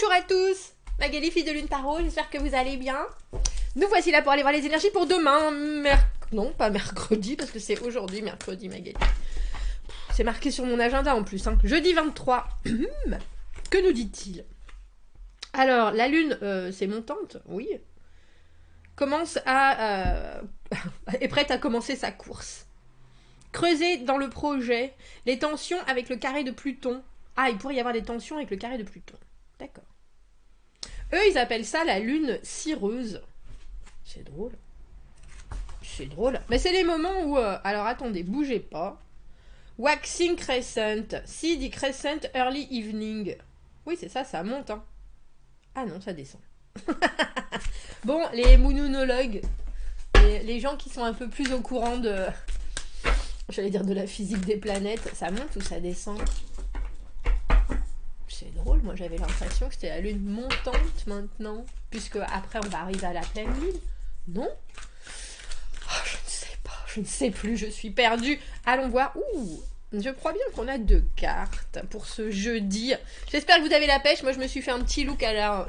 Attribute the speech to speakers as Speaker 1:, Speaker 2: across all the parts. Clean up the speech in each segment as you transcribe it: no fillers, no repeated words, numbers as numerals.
Speaker 1: Bonjour à tous, Magali, fille de Lune Tarot, j'espère que vous allez bien. Nous voici là pour aller voir les énergies pour demain, non pas mercredi, parce que c'est aujourd'hui mercredi, Magali. C'est marqué sur mon agenda en plus, hein. Jeudi 23. Que nous dit-il? Alors, la Lune, c'est montante, oui, est prête à commencer sa course. Creuser dans le projet les tensions avec le carré de Pluton. Ah, il pourrait y avoir des tensions avec le carré de Pluton. D'accord. Eux, ils appellent ça la lune cireuse. C'est drôle. C'est drôle. Mais c'est les moments où... alors, attendez, bougez pas. Waxing Crescent. Si dit Crescent Early Evening. Oui, c'est ça, ça monte, hein. Ah non, ça descend. Bon, les moonoonologues, les gens qui sont un peu plus au courant de... J'allais dire de la physique des planètes. Ça monte ou ça descend? C'est drôle, moi j'avais l'impression que c'était la lune montante maintenant, puisque après on va arriver à la pleine lune. Non? Oh, je ne sais pas, je ne sais plus, je suis perdue. Allons voir. Ouh, je crois bien qu'on a 2 cartes pour ce jeudi. J'espère que vous avez la pêche. Moi je me suis fait un petit look à la...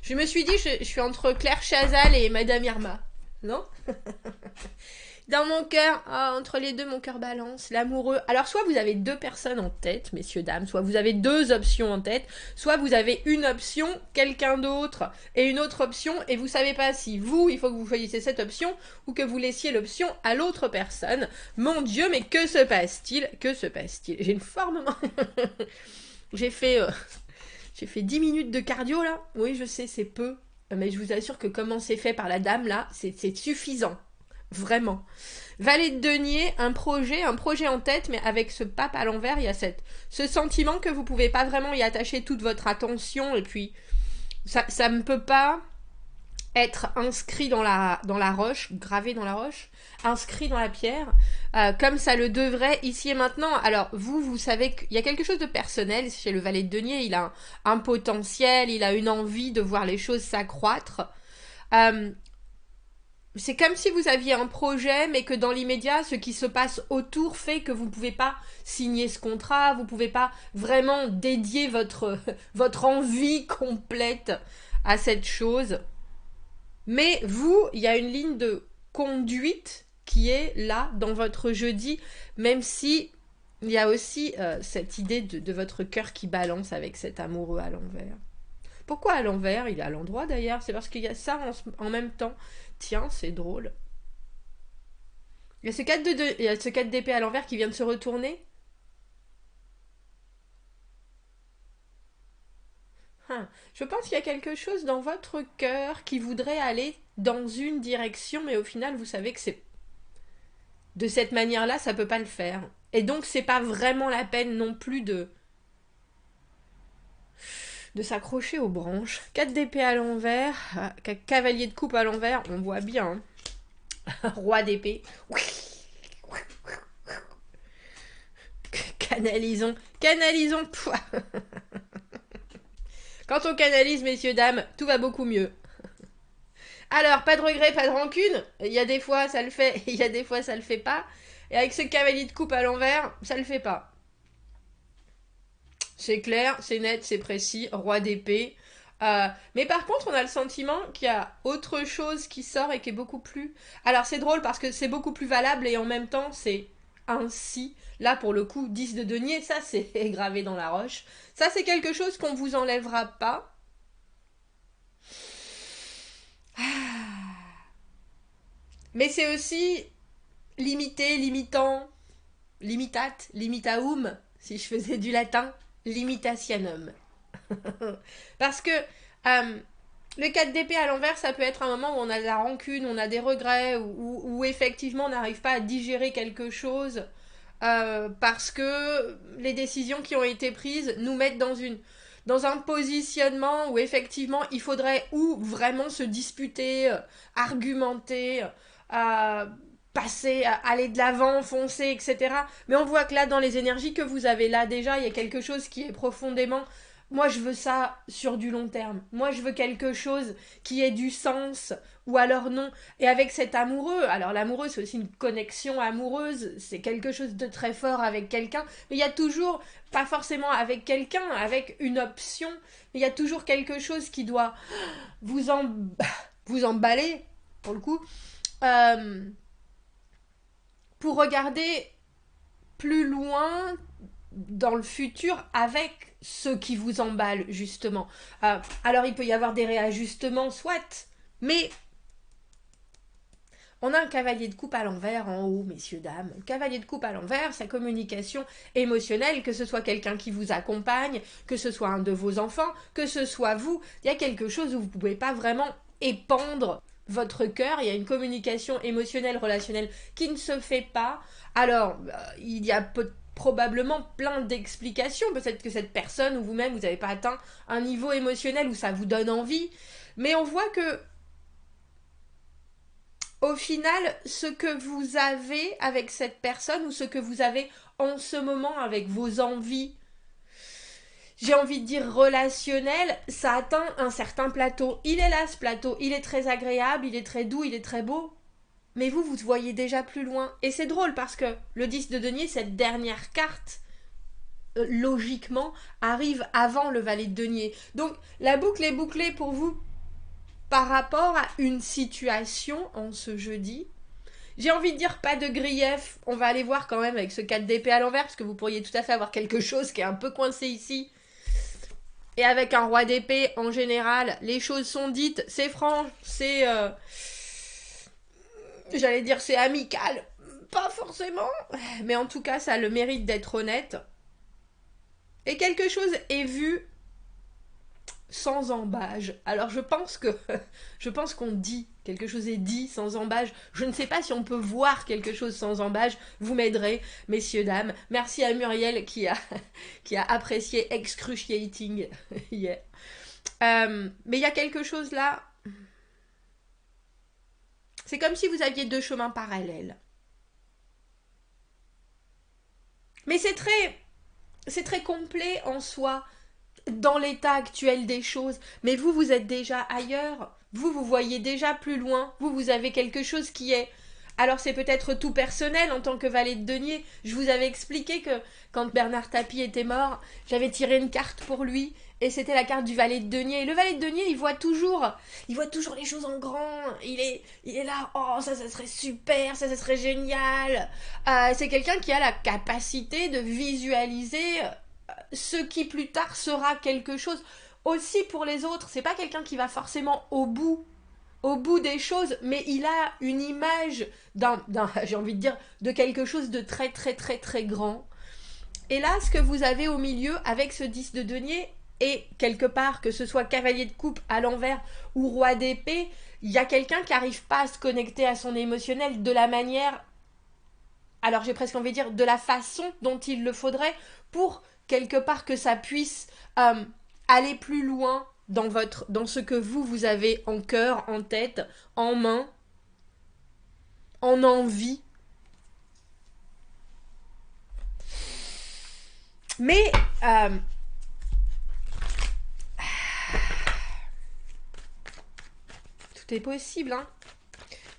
Speaker 1: Je me suis dit, je suis entre Claire Chazal et Madame Irma. Non? Dans mon cœur, entre les deux, mon cœur balance, l'amoureux. Alors, soit vous avez 2 personnes en tête, messieurs, dames, soit vous avez 2 options en tête, soit vous avez une option, quelqu'un d'autre, et une autre option, et vous savez pas si vous, il faut que vous choisissiez cette option, ou que vous laissiez l'option à l'autre personne. Mon Dieu, mais que se passe-t-il? Que se passe-t-il? J'ai une forme... J'ai fait 10 minutes de cardio, là. Oui, je sais, c'est peu. Mais je vous assure que comment c'est fait par la dame, là, c'est suffisant. Vraiment. Valet de denier, un projet en tête, mais avec ce pape à l'envers, il y a ce sentiment que vous pouvez pas vraiment y attacher toute votre attention, et puis ça ne peut pas être inscrit dans la roche, gravé dans la roche, inscrit dans la pierre, comme ça le devrait ici et maintenant. Alors vous savez qu'il y a quelque chose de personnel chez le valet de denier, il a un potentiel, il a une envie de voir les choses s'accroître. C'est comme si vous aviez un projet, mais que dans l'immédiat, ce qui se passe autour fait que vous ne pouvez pas signer ce contrat, vous ne pouvez pas vraiment dédier votre envie complète à cette chose. Mais vous, il y a une ligne de conduite qui est là, dans votre jeudi, même si il y a aussi cette idée de votre cœur qui balance avec cet amoureux à l'envers. Pourquoi à l'envers? Il est à l'endroit d'ailleurs, c'est parce qu'il y a ça en même temps. Tiens, c'est drôle. Il y a ce 4 d'épée à l'envers qui vient de se retourner. Je pense qu'il y a quelque chose dans votre cœur qui voudrait aller dans une direction, mais au final, vous savez que c'est... De cette manière-là, ça peut pas le faire. Et donc, c'est pas vraiment la peine non plus de s'accrocher aux branches. 4 d'épée à l'envers, cavalier de coupe à l'envers, on voit bien. Hein. Roi d'épée. Canalisons. Quand on canalise, messieurs, dames, tout va beaucoup mieux. Alors, pas de regret, pas de rancune. Il y a des fois, ça le fait, il y a des fois, ça le fait pas. Et avec ce cavalier de coupe à l'envers, ça le fait pas. C'est clair, c'est net, c'est précis, roi d'épée. Mais par contre, on a le sentiment qu'il y a autre chose qui sort et qui est beaucoup plus... Alors c'est drôle parce que c'est beaucoup plus valable et en même temps c'est ainsi. Là pour le coup, 10 de denier, ça c'est gravé dans la roche. Ça c'est quelque chose qu'on vous enlèvera pas. Mais c'est aussi limité, limitant, limitate, limitaum, si je faisais du latin. Limitationum. Parce que le 4 d'épée à l'envers, ça peut être un moment où on a de la rancune, on a des regrets, où effectivement on n'arrive pas à digérer quelque chose parce que les décisions qui ont été prises nous mettent dans un positionnement où effectivement il faudrait ou vraiment se disputer, argumenter, passer, aller de l'avant, foncer, etc. Mais on voit que là, dans les énergies que vous avez là déjà, il y a quelque chose qui est profondément moi je veux ça sur du long terme. Moi je veux quelque chose qui ait du sens, ou alors non. Et avec cet amoureux, alors l'amoureux c'est aussi une connexion amoureuse, c'est quelque chose de très fort avec quelqu'un, mais il y a toujours, pas forcément avec quelqu'un, avec une option, mais il y a toujours quelque chose qui doit vous, vous emballer, pour le coup, euh, pour regarder plus loin dans le futur avec ce qui vous emballe, justement. Alors, il peut y avoir des réajustements, soit, mais on a un cavalier de coupe à l'envers en haut, messieurs, dames. Le cavalier de coupe à l'envers, sa communication émotionnelle, que ce soit quelqu'un qui vous accompagne, que ce soit un de vos enfants, que ce soit vous, il y a quelque chose où vous ne pouvez pas vraiment épandre votre cœur, il y a une communication émotionnelle, relationnelle qui ne se fait pas. Alors, il y a probablement plein d'explications. Peut-être que cette personne ou vous-même, vous n'avez pas atteint un niveau émotionnel où ça vous donne envie. Mais on voit que, au final, ce que vous avez avec cette personne ou ce que vous avez en ce moment avec vos envies, j'ai envie de dire relationnel, ça atteint un certain plateau. Il est là, ce plateau, il est très agréable, il est très doux, il est très beau. Mais vous voyez déjà plus loin. Et c'est drôle parce que le 10 de denier, cette dernière carte, logiquement, arrive avant le valet de denier. Donc la boucle est bouclée pour vous par rapport à une situation en ce jeudi. J'ai envie de dire pas de grief, on va aller voir quand même avec ce 4 d'épée à l'envers, parce que vous pourriez tout à fait avoir quelque chose qui est un peu coincé ici. Et avec un roi d'épée, en général, les choses sont dites, c'est franc, c'est... j'allais dire c'est amical, pas forcément, mais en tout cas ça a le mérite d'être honnête. Et quelque chose est vu sans embâge. Alors je pense qu'on dit, quelque chose est dit sans embâge. Je ne sais pas si on peut voir quelque chose sans embâge. Vous m'aiderez, messieurs, dames. Merci à Muriel qui a apprécié excruciating hier. Mais il y a quelque chose là. C'est comme si vous aviez deux chemins parallèles. Mais c'est très complet en soi, dans l'état actuel des choses. Mais vous êtes déjà ailleurs. Vous voyez déjà plus loin. Vous avez quelque chose qui est... Alors c'est peut-être tout personnel en tant que valet de denier. Je vous avais expliqué que quand Bernard Tapie était mort, j'avais tiré une carte pour lui. Et c'était la carte du valet de denier. Et le valet de denier, il voit toujours les choses en grand. Il est là, oh ça serait super, ça serait génial. C'est quelqu'un qui a la capacité de visualiser ce qui plus tard sera quelque chose. Aussi pour les autres, c'est pas quelqu'un qui va forcément au bout des choses, mais il a une image j'ai envie de dire, de quelque chose de très très très très grand. Et là, ce que vous avez au milieu avec ce 10 de denier, et quelque part, que ce soit cavalier de coupe à l'envers ou roi d'épée, il y a quelqu'un qui n'arrive pas à se connecter à son émotionnel de la manière, alors j'ai presque envie de dire, de la façon dont il le faudrait pour quelque part que ça puisse aller plus loin dans ce que vous avez en cœur, en tête, en main, en envie. Mais tout est possible, hein.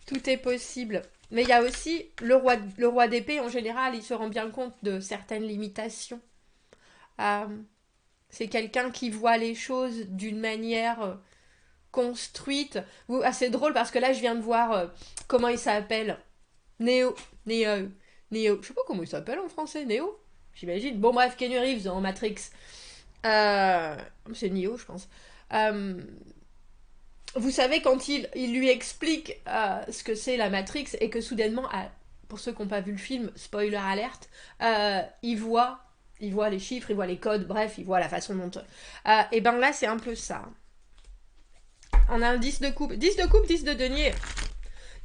Speaker 1: Tout est possible. Mais il y a aussi le roi d'épée, en général, il se rend bien compte de certaines limitations. C'est quelqu'un qui voit les choses d'une manière construite. C'est drôle parce que là, je viens de voir comment il s'appelle. Néo. Je sais pas comment il s'appelle en français, Néo. J'imagine. Bon, bref, Keanu Reeves en Matrix. C'est Neo, je pense. Vous savez, quand il lui explique ce que c'est la Matrix et que soudainement, pour ceux qui n'ont pas vu le film, spoiler alerte, il voit les chiffres, il voit les codes, bref, il voit la façon dont... et ben là, c'est un peu ça. On a un 10 de coupe. 10 de coupe, 10 de denier.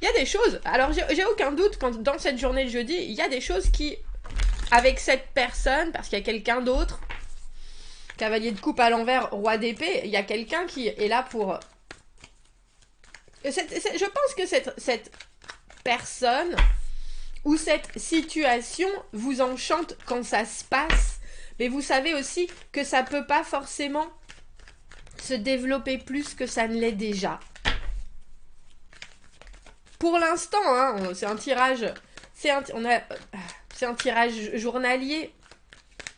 Speaker 1: Il y a des choses... Alors, j'ai aucun doute, dans cette journée de jeudi, il y a des choses qui... Avec cette personne, parce qu'il y a quelqu'un d'autre, cavalier de coupe à l'envers, roi d'épée, il y a quelqu'un qui est là pour... Je pense que cette personne ou cette situation vous enchante quand ça se passe, Mais vous savez aussi que ça ne peut pas forcément se développer plus que ça ne l'est déjà. Pour l'instant, hein, c'est un tirage, c'est un tirage journalier,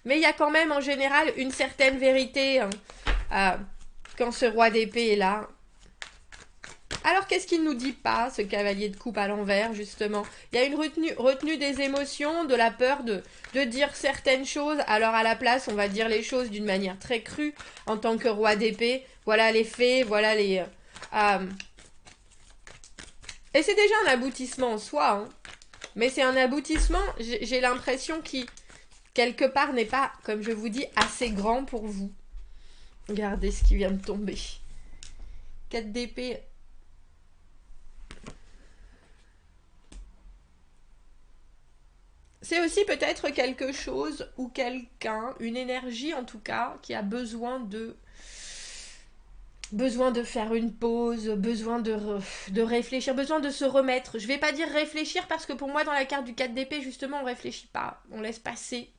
Speaker 1: mais il y a quand même en général une certaine vérité hein, quand ce roi d'épée est là. Alors qu'est-ce qu'il nous dit pas, ce cavalier de coupe à l'envers, justement? Il y a une retenue des émotions, de la peur de dire certaines choses. Alors à la place, on va dire les choses d'une manière très crue en tant que roi d'épée. Voilà les faits, voilà les... Et c'est déjà un aboutissement en soi, hein. Mais c'est un aboutissement, j'ai l'impression, qui, quelque part, n'est pas, comme je vous dis, assez grand pour vous. Regardez ce qui vient de tomber. 4 d'épée. C'est aussi peut-être quelque chose ou quelqu'un, une énergie en tout cas, qui a besoin de faire une pause, besoin de réfléchir, besoin de se remettre. Je vais pas dire réfléchir parce que pour moi dans la carte du 4 d'épée justement on réfléchit pas, on laisse passer.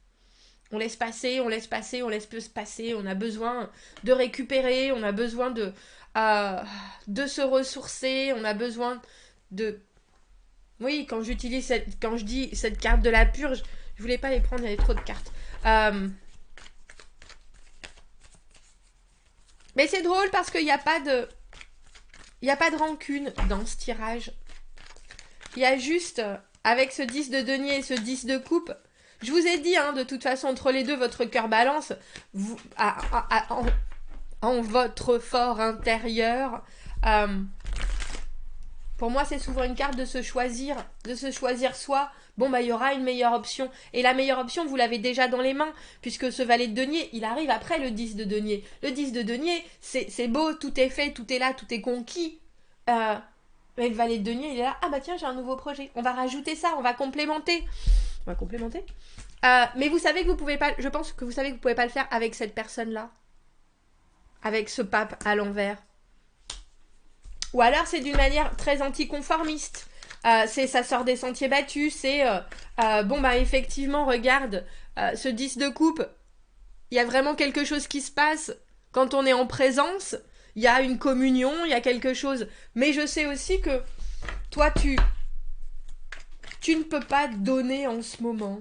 Speaker 1: On laisse passer, on laisse passer, on laisse passer, on a besoin de récupérer, on a besoin de se ressourcer, on a besoin de... Oui, quand je dis cette carte de la purge, je voulais pas les prendre, il y avait trop de cartes. Mais c'est drôle parce qu'il n'y a pas de... Il n'y a pas de rancune dans ce tirage. Il y a juste, avec ce 10 de denier et ce 10 de coupe, je vous ai dit, hein, de toute façon, entre les deux, votre cœur balance. Vous, en votre fort intérieur. Pour moi, c'est souvent une carte de se choisir soi. Bon, bah, il y aura une meilleure option. Et la meilleure option, vous l'avez déjà dans les mains, puisque ce valet de denier, il arrive après le 10 de denier. Le 10 de denier, c'est beau, tout est fait, tout est là, tout est conquis. Mais le valet de denier, il est là. Ah bah tiens, j'ai un nouveau projet. On va rajouter ça, on va complémenter. On va complémenter. Mais vous savez que vous pouvez pas... Je pense que vous savez que vous pouvez pas le faire avec cette personne-là. Avec ce pape à l'envers. Ou alors c'est d'une manière très anticonformiste. Ça sort des sentiers battus. C'est bon bah effectivement regarde ce 10 de coupe. Il y a vraiment quelque chose qui se passe quand on est en présence. Il y a une communion, il y a quelque chose. Mais je sais aussi que toi tu ne peux pas donner en ce moment.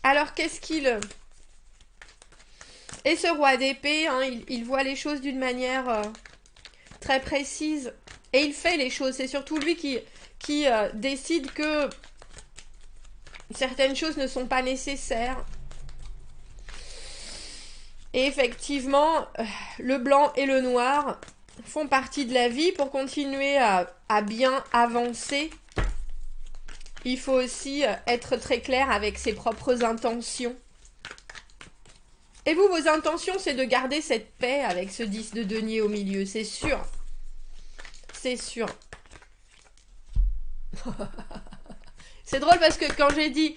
Speaker 1: Alors qu'est-ce qu'il... Et ce roi d'épée, hein, il voit les choses d'une manière très précise. Et il fait les choses. C'est surtout lui qui décide que certaines choses ne sont pas nécessaires. Et effectivement, le blanc et le noir font partie de la vie. Pour continuer à bien avancer, il faut aussi être très clair avec ses propres intentions. Et vous, vos intentions, c'est de garder cette paix avec ce 10 de denier au milieu, c'est sûr. C'est sûr. C'est drôle parce que quand j'ai dit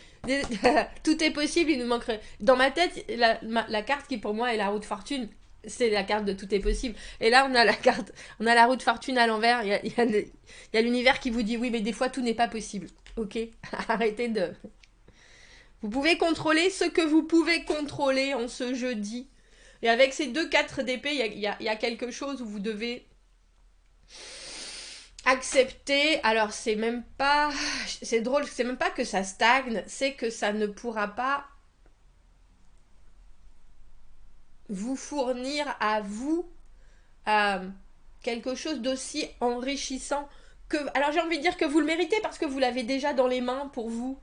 Speaker 1: tout est possible, il nous manquerait... Dans ma tête, la carte qui pour moi est la roue de fortune, c'est la carte de tout est possible. Et là, on a la roue de fortune à l'envers. Il y a l'univers qui vous dit oui, mais des fois, tout n'est pas possible. Ok. Arrêtez de... Vous pouvez contrôler ce que vous pouvez contrôler en ce jeudi. Et avec ces 2-4 d'épée, il y a quelque chose où vous devez accepter. Alors, c'est même pas... C'est drôle, c'est même pas que ça stagne, c'est que ça ne pourra pas vous fournir à vous quelque chose d'aussi enrichissant que... Alors, j'ai envie de dire que vous le méritez parce que vous l'avez déjà dans les mains pour vous.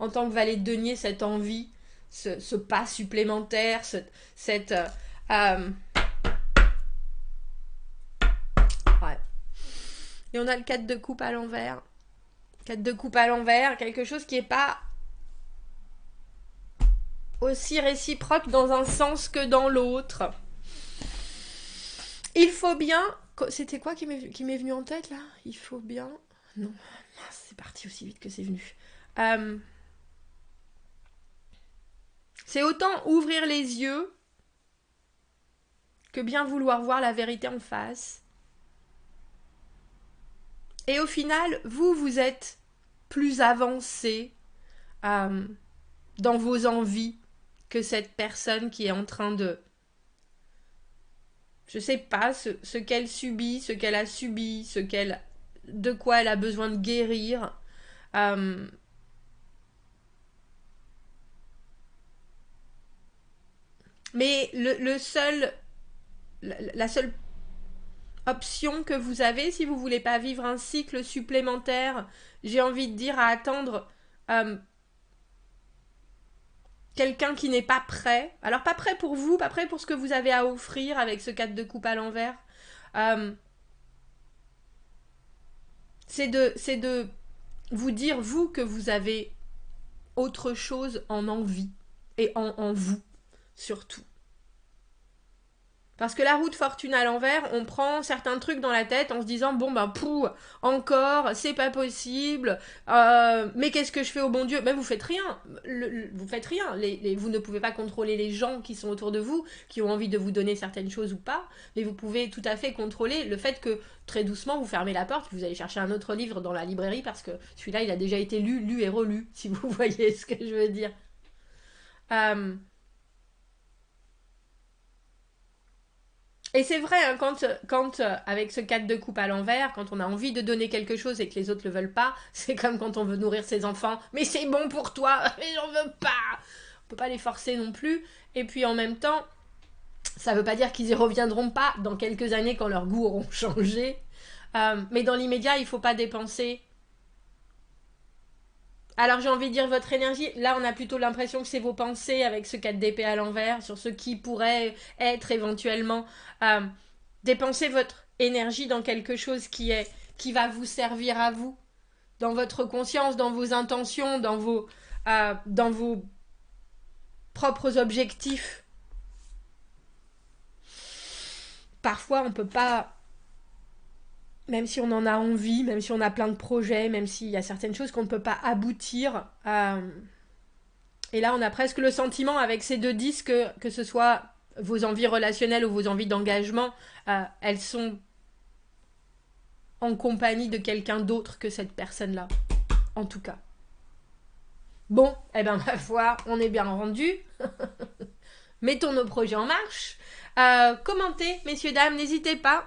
Speaker 1: En tant que valet de denier, cette envie, ce pas supplémentaire, cette... Ouais. Et on a le 4 de coupe à l'envers. 4 de coupe à l'envers, quelque chose qui n'est pas aussi réciproque dans un sens que dans l'autre. Il faut bien... C'était quoi qui m'est venu en tête, là? Il faut bien... Non, c'est parti aussi vite que c'est venu. C'est autant ouvrir les yeux que bien vouloir voir la vérité en face. Et au final, vous êtes plus avancé dans vos envies que cette personne qui est en train de... Je sais pas, ce qu'elle subit, ce qu'elle a subi, de quoi elle a besoin de guérir. Mais la seule option que vous avez, si vous voulez pas vivre un cycle supplémentaire, j'ai envie de dire à attendre quelqu'un qui n'est pas prêt. Alors pas prêt pour vous, pas prêt pour ce que vous avez à offrir avec ce 4 de coupe à l'envers. C'est de vous dire, vous, que vous avez autre chose en envie. Et en vous, surtout. Parce que la roue de fortune à l'envers, on prend certains trucs dans la tête en se disant, bon ben encore, c'est pas possible, mais qu'est-ce que je fais au bon Dieu? Mais vous faites rien, vous faites rien, vous ne pouvez pas contrôler les gens qui sont autour de vous, qui ont envie de vous donner certaines choses ou pas, mais vous pouvez tout à fait contrôler le fait que, très doucement, vous fermez la porte, vous allez chercher un autre livre dans la librairie, parce que celui-là, il a déjà été lu et relu, si vous voyez ce que je veux dire. Et c'est vrai, hein, quand avec ce 4 de coupe à l'envers, quand on a envie de donner quelque chose et que les autres le veulent pas, c'est comme quand on veut nourrir ses enfants. Mais c'est bon pour toi, mais j'en veux pas. On peut pas les forcer non plus. Et puis en même temps, ça veut pas dire qu'ils y reviendront pas dans quelques années quand leurs goûts auront changé. Mais dans l'immédiat, il faut pas dépenser. Alors j'ai envie de dire votre énergie, là on a plutôt l'impression que c'est vos pensées avec ce 4 d'épée à l'envers, sur ce qui pourrait être éventuellement. Euh, Dépensez votre énergie dans quelque chose qui va vous servir à vous, dans votre conscience, dans vos intentions, dans vos propres objectifs. Parfois on peut pas, même si on en a envie, même si on a plein de projets, même s'il y a certaines choses qu'on ne peut pas aboutir. Et là, on a presque le sentiment avec ces 2 disques que ce soit vos envies relationnelles ou vos envies d'engagement, elles sont en compagnie de quelqu'un d'autre que cette personne-là. En tout cas. Bon, eh ben ma foi, on est bien rendu. Mettons nos projets en marche. Commentez, messieurs, dames, n'hésitez pas.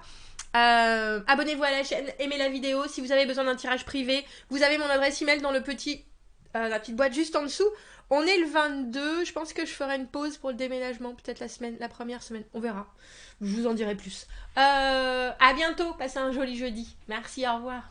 Speaker 1: Abonnez-vous à la chaîne, aimez la vidéo. Si vous avez besoin d'un tirage privé, vous avez mon adresse email dans la petite boîte juste en dessous. On est le 22, je pense que je ferai une pause pour le déménagement, peut-être la première semaine, on verra. Je vous en dirai plus. À bientôt, passez un joli jeudi. Merci, au revoir.